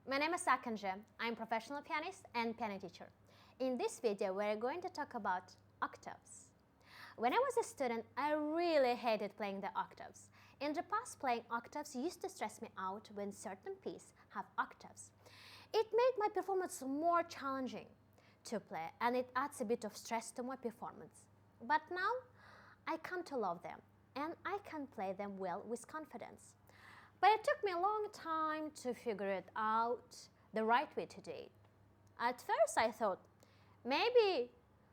My name is Akanja. I'm a professional pianist and piano teacher. In this video, we're going to talk about octaves. When I was a student, I really hated playing the octaves. In the past, playing octaves used to stress me out when certain pieces have octaves. It made my performance more challenging to play, and it adds a bit of stress to my performance. But now, I come to love them, and I can play them well with confidence. But it took me a long time to figure it out the right way to do it. At first I thought, maybe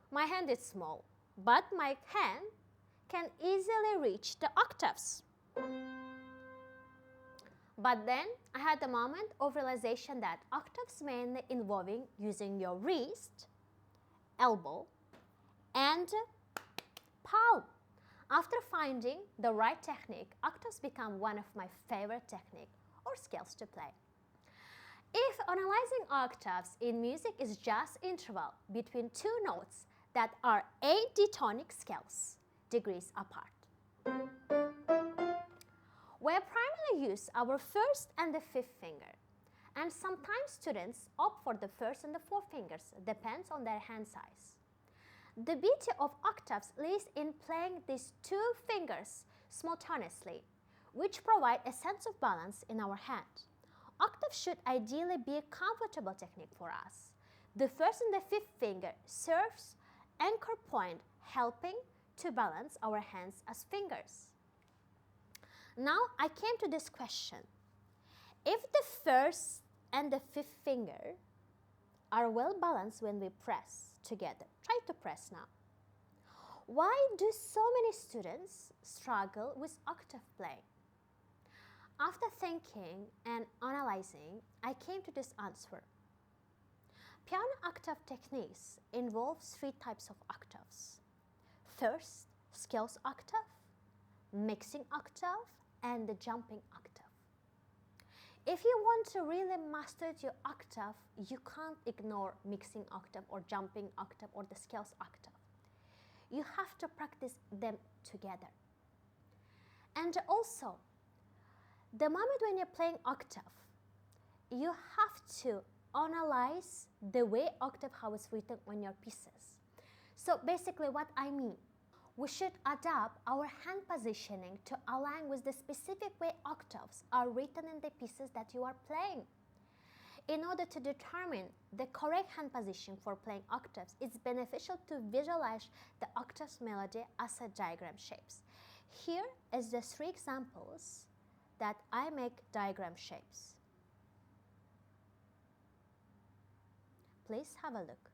my hand is small, but my hand can easily reach the octaves. But then I had a moment of realization that octaves mainly involving using your wrist, elbow, and palm. After finding the right technique, octaves become one of my favorite techniques or scales to play. If analyzing octaves in music is just interval between two notes that are 8 ditonic scales degrees apart, we primarily use our first and the fifth finger, and sometimes students opt for the first and the fourth fingers, depends on their hand size. The beauty of octaves lies in playing these two fingers simultaneously, which provide a sense of balance in our hand. Octaves should ideally be a comfortable technique for us. The first and the fifth finger serves anchor point, helping to balance our hands as fingers. Now I came to this question. If the first and the fifth finger are well balanced when we press together, try to press now. Why do so many students struggle with octave playing? After thinking and analyzing, I came to this answer. Piano octave techniques involve 3 types of octaves. First, scales octave, mixing octave, and the jumping octave. If you want to really master your octave, you can't ignore mixing octave or jumping octave or the scales octave. You have to practice them together. And also, the moment when you're playing octave, you have to analyze the way octave how it's written on your pieces. So basically what I mean, we should adapt our hand positioning to align with the specific way octaves are written in the pieces that you are playing. In order to determine the correct hand position for playing octaves, it's beneficial to visualize the octaves melody as a diagram shapes. Here is the 3 examples that I make diagram shapes. Please have a look.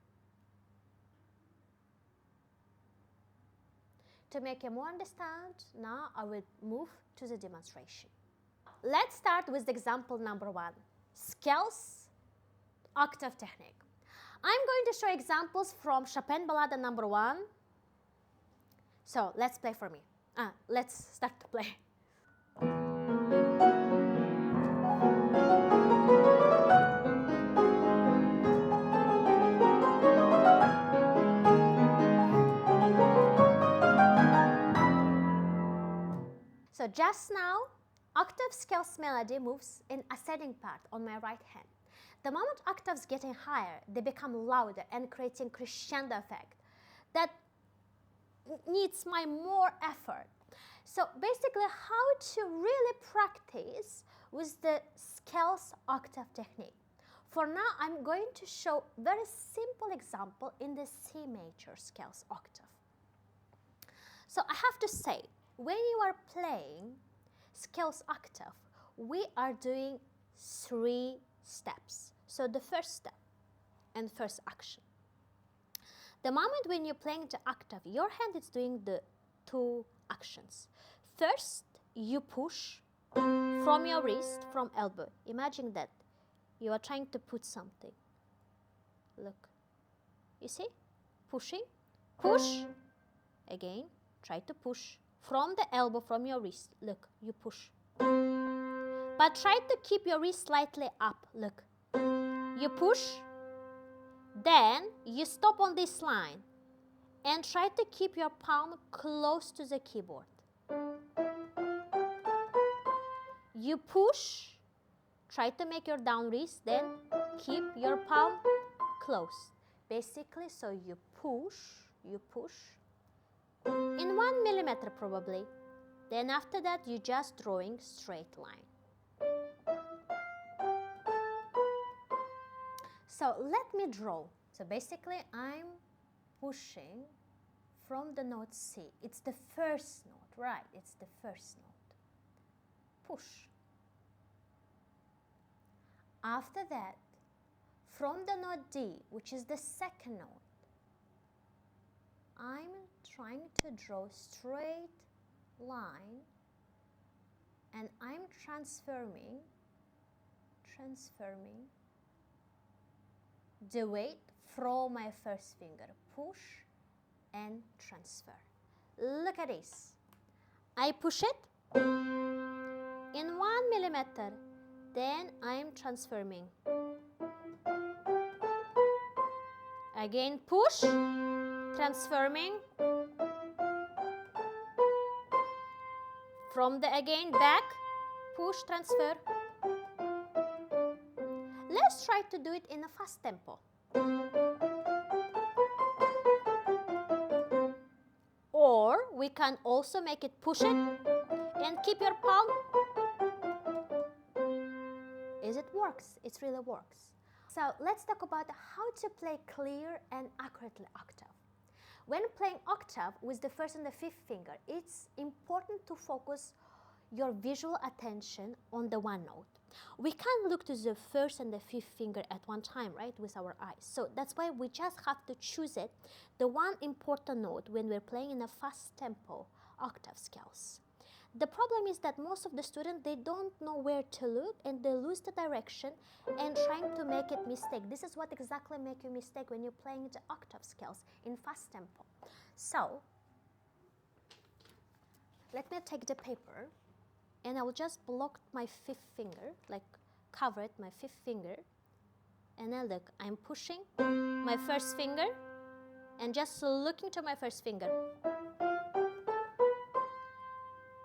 To make you more understand, now I will move to the demonstration. Let's start with example number 1, scales octave technique. I'm going to show examples from Chopin Ballade number 1. So let's play for me. Let's start to play. So just now, octave scales melody moves in ascending part on my right hand. The moment octaves getting higher, they become louder and creating crescendo effect that needs my more effort. So basically, how to really practice with the scales octave technique. For now, I'm going to show very simple example in the C major scales octave. So I have to say, when you are playing scales octave, we are doing 3 steps. So the first step and first action. The moment when you're playing the octave, your hand is doing the 2 actions. First, you push from your wrist, from elbow. Imagine that you are trying to put something. Look, you see? Pushing, push, again, try to push. From the elbow, from your wrist, look, you push. But try to keep your wrist slightly up, look. You push, then you stop on this line and try to keep your palm close to the keyboard. You push, Try to make your down wrist, then keep your palm closed. Basically, so you push in 1 millimeter probably. Then after that, you just drawing straight line. So let me draw. So basically, I'm pushing from the note C. It's the first note, right? It's the first note. Push. After that, from the note D, which is the second note, I'm trying to draw straight line, and I'm transferring the weight from my first finger. Push and transfer. Look at this. I push it in 1 millimeter. Then I'm transferring. Again push, transferring. From the again back, push, transfer. Let's try to do it in a fast tempo. Or we can also make it push it and keep your palm. It works, it really works. So let's talk about how to play clear and accurately octave. When playing octave with the first and the fifth finger, it's important to focus your visual attention on the one note. We can't look to the first and the fifth finger at one time, right, with our eyes. So that's why we just have to choose it, the one important note when we're playing in a fast tempo octave scales. The problem is that most of the students, they don't know where to look and they lose the direction and trying to make it mistake. This is what exactly make you mistake when you're playing the octave scales in fast tempo. So, let me take the paper and I will just block my fifth finger, like cover it, my fifth finger. And then look, I'm pushing my first finger and just looking to my first finger.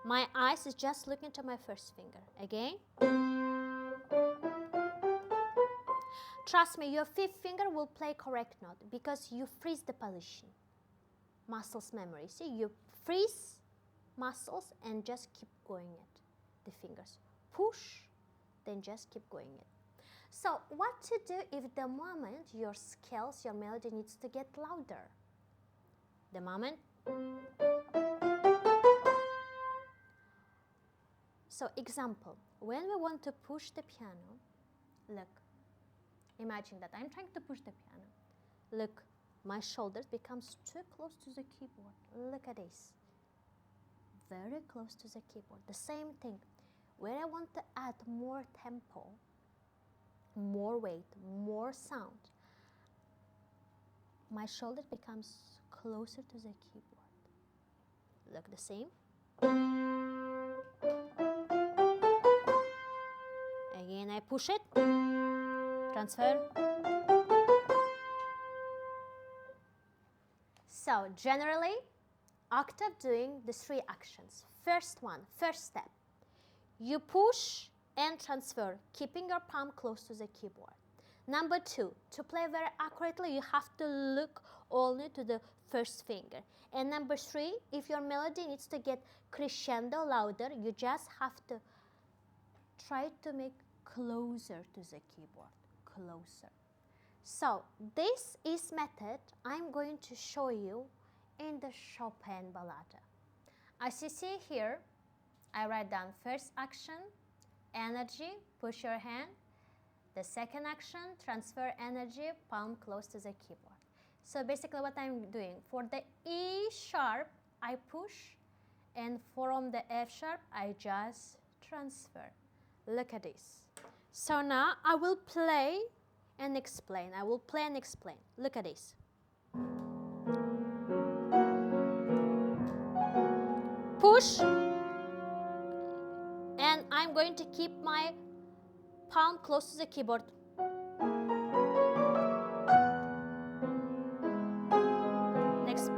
My eyes is just looking to my first finger. Again. Trust me, your fifth finger will play correct note because you freeze the position. Muscles memory. See, you freeze muscles and just keep going it. The fingers. Push, then just keep going it. So what to do if the moment your scales, your melody needs to get louder? The moment. So example, when we want to push the piano, look, imagine that I'm trying to push the piano. Look, my shoulders becomes too close to the keyboard. Look at this. Very close to the keyboard. The same thing. When I want to add more tempo, more weight, more sound, my shoulder becomes closer to the keyboard. Look, the same. Again, I push it, transfer. So, generally, octave doing the three actions. First one, first step. You push and transfer, keeping your palm close to the keyboard. Number two, to play very accurately, you have to look only to the first finger. And number three, if your melody needs to get crescendo louder, you just have to try to make closer to the keyboard, closer. So this is method I'm going to show you in the Chopin ballata. As you see here, I write down first action, energy, push your hand. The second action, transfer energy, palm close to the keyboard. So basically what I'm doing, for the E sharp, I push, and from the F sharp, I just transfer. Look at this. So now I will play and explain. I will play and explain. Look at this. Push, and I'm going to keep my palm close to the keyboard. Next.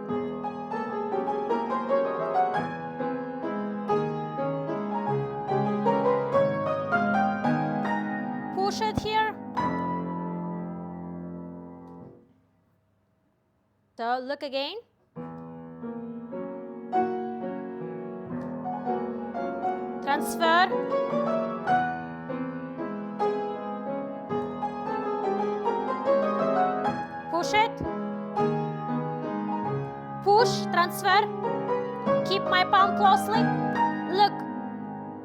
here. So look again. Transfer. Push it. Push, transfer. Keep my palm closely. Look,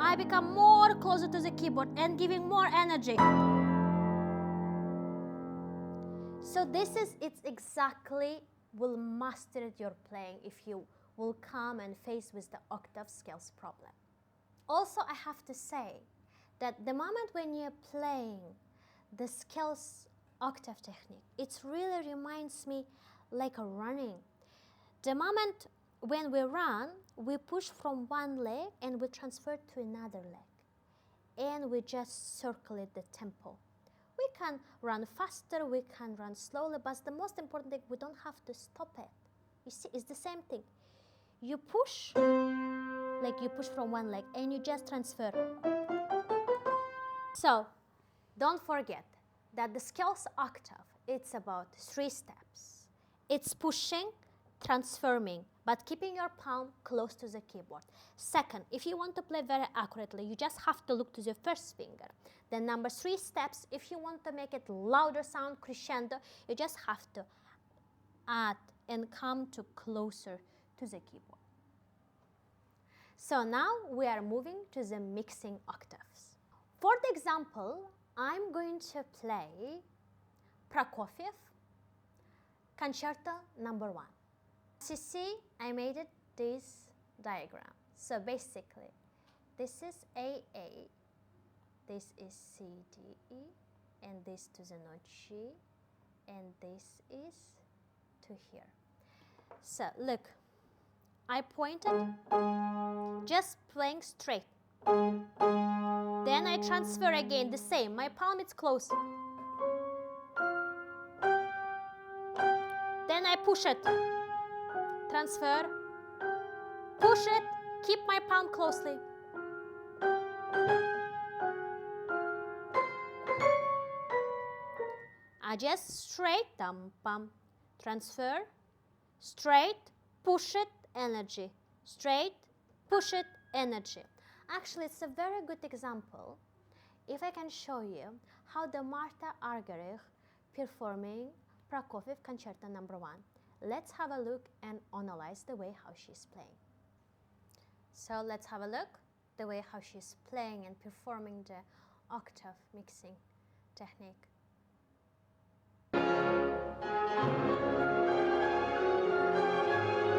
I become more closer to the keyboard and giving more energy. So it's exactly will master your playing if you will come and face with the octave scales problem. Also, I have to say that the moment when you're playing the scales octave technique, it really reminds me like a running. The moment when we run, we push from one leg and we transfer to another leg. And we just circulate the tempo. We can run faster, we can run slowly, but the most important thing, we don't have to stop it. You see, it's the same thing. You push, like you push from one leg and you just transfer. So, don't forget that the scales octave, it's about 3 steps. It's pushing, transferring, but keeping your palm close to the keyboard. Second, if you want to play very accurately, you just have to look to the first finger. Then number 3 steps, if you want to make it louder sound, crescendo, you just have to add and come to closer to the keyboard. So now we are moving to the mixing octaves. For the example, I'm going to play Prokofiev Concerto number 1. As you see, I made this diagram. So basically, this is AA, this is C, D, E, and this to the note G, and this is to here. So look, I pointed, just playing straight. Then I transfer again, the same, my palm is close. Then I push it. Transfer, push it, keep my palm closely. I just straight, pam, transfer, straight, push it, energy, straight, push it, energy. Actually, it's a very good example if I can show you how the Martha Argerich performing Prokofiev Concerto number 1. Let's have a look and analyze the way how she's playing. So let's have a look the way how she's playing and performing the octave mixing technique.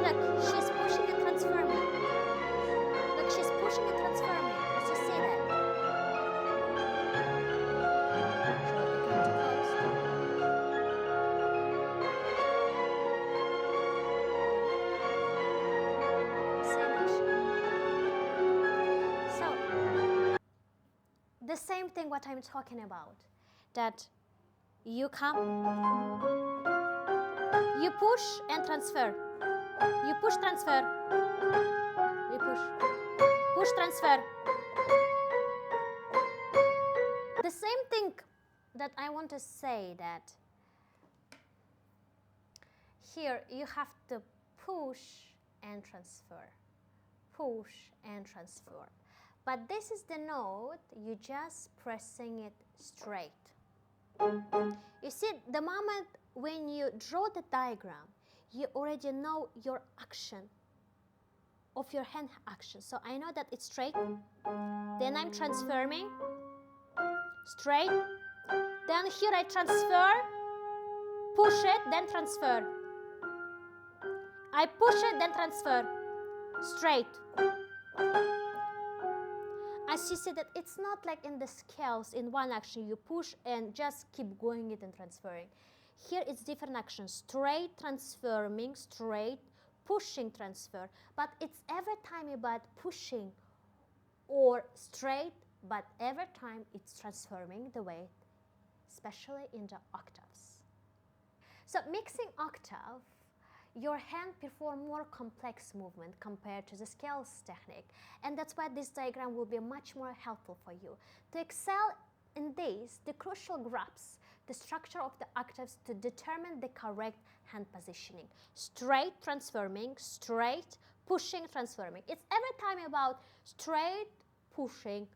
Look, she's pushing and transforming. Look, she's pushing and transforming. As you see that. The same thing what I'm talking about, that you come, you push and transfer, you push, transfer, you push, transfer. The same thing that I want to say, that here you have to push and transfer, push and transfer. But this is the note, you just pressing it straight. You see, the moment when you draw the diagram, you already know your action, of your hand action. So I know that it's straight, then I'm transferring, straight, then here I transfer, push it, then transfer. I push it, then transfer, straight. As you see that it's not like in the scales, in one action you push and just keep going it and transferring. Here it's different actions, straight, transferring, straight, pushing, transfer. But it's every time about pushing or straight, but every time it's transforming the weight, especially in the octaves. So mixing octave, your hand perform more complex movement compared to the scales technique, and that's why this diagram will be much more helpful for you to excel in this, the crucial grasps the structure of the octaves to determine the correct hand positioning. Straight transforming, straight pushing, transforming. It's every time about straight pushing.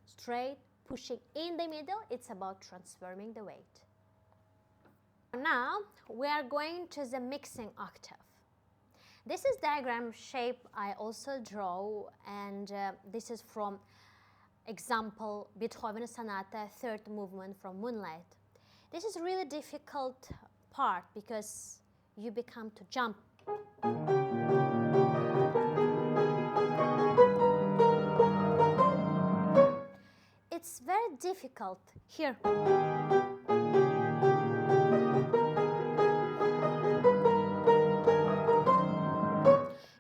In the middle, it's about transforming the weight. Now we are going to the mixing octave. This is diagram shape I also draw, and this is from example Beethoven Sonata, third movement from Moonlight. This is really difficult part because you become to jump. It's very difficult here.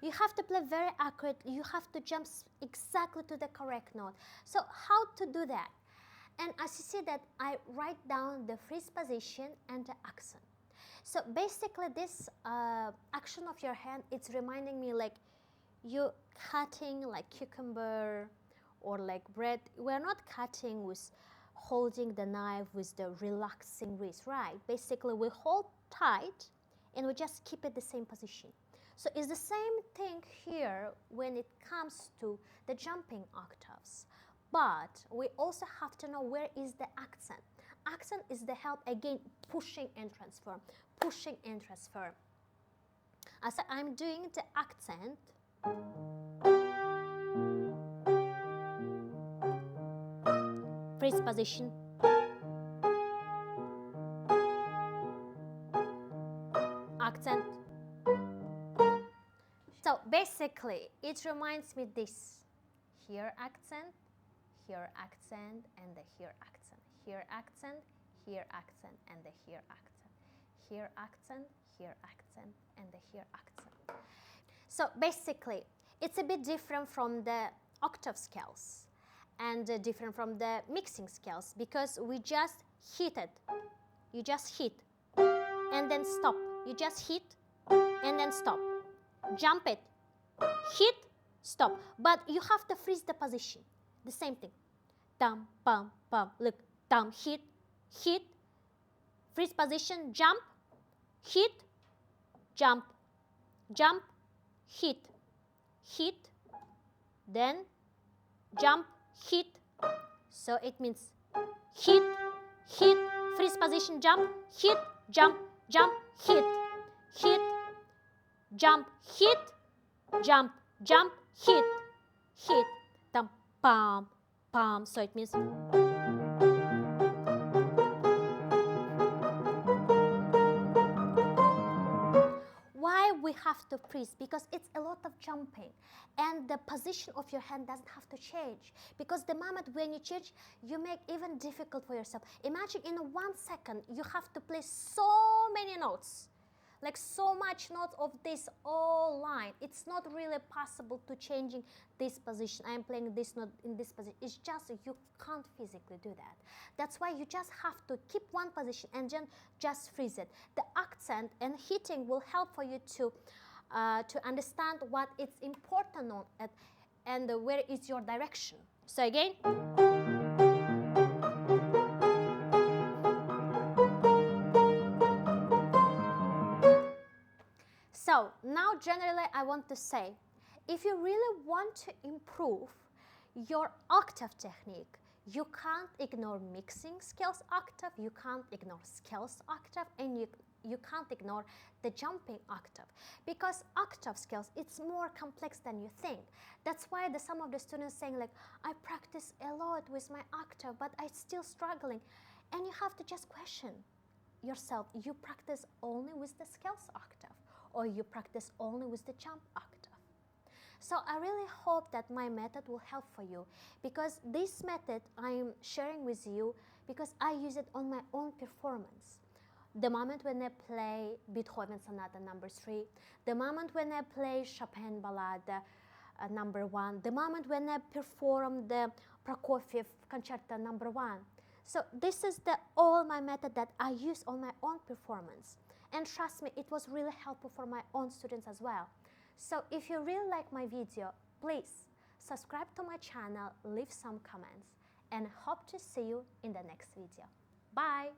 You have to play very accurately. You have to jump exactly to the correct note. So how to do that? And as you see that I write down the freeze position and the accent. So basically this action of your hand, it's reminding me like you cutting like cucumber or like bread. We're not cutting with holding the knife with the relaxing wrist, right? Basically we hold tight and we just keep it the same position. So it's the same thing here when it comes to the jumping octaves. But we also have to know where is the accent. Accent is the help again, pushing and transform, pushing and transform. As I'm doing the accent, freeze position, accent. So basically, it reminds me this. Here accent, here accent, and the here accent. Here accent, here accent, and the here accent. Here accent, here accent, and the here accent. So basically, it's a bit different from the octave scales and different from the mixing scales because we just hit it. You just hit and then stop. You just hit and then stop. Jump it, hit, stop. But you have to freeze the position. The same thing. Dum, bum, bum. Look, dum, hit, hit, freeze position, jump, hit, jump, jump, hit, hit, then jump, hit. So it means hit, hit, freeze position, jump, hit, jump, jump, hit, hit, jump, hit, jump, jump, hit, hit, dum, pam, pam. So it means why we have to freeze? Because it's a lot of jumping and the position of your hand doesn't have to change, because the moment when you change, you make even difficult for yourself. Imagine in 1 second you have to play so many notes, like so much notes of this all line. It's not really possible to changing this position. I'm playing this note in this position. It's just you can't physically do that. That's why you just have to keep one position and then just freeze it. The accent and hitting will help for you to understand what is important on it and where is your direction. So again. So now generally I want to say, if you really want to improve your octave technique, you can't ignore mixing scales octave, you can't ignore scales octave, and you can't ignore the jumping octave, because octave scales, it's more complex than you think. That's why some of the students saying like, I practice a lot with my octave, but I'm still struggling. And you have to just question yourself, you practice only with the scales octave, or you practice only with the jump octave. So I really hope that my method will help for you, because this method I'm sharing with you because I use it on my own performance. The moment when I play Beethoven Sonata number 3, the moment when I play Chopin Ballade number 1, the moment when I perform the Prokofiev Concerto number 1. So this is all my method that I use on my own performance. And trust me, it was really helpful for my own students as well. So if you really like my video, please subscribe to my channel, leave some comments, and hope to see you in the next video. Bye!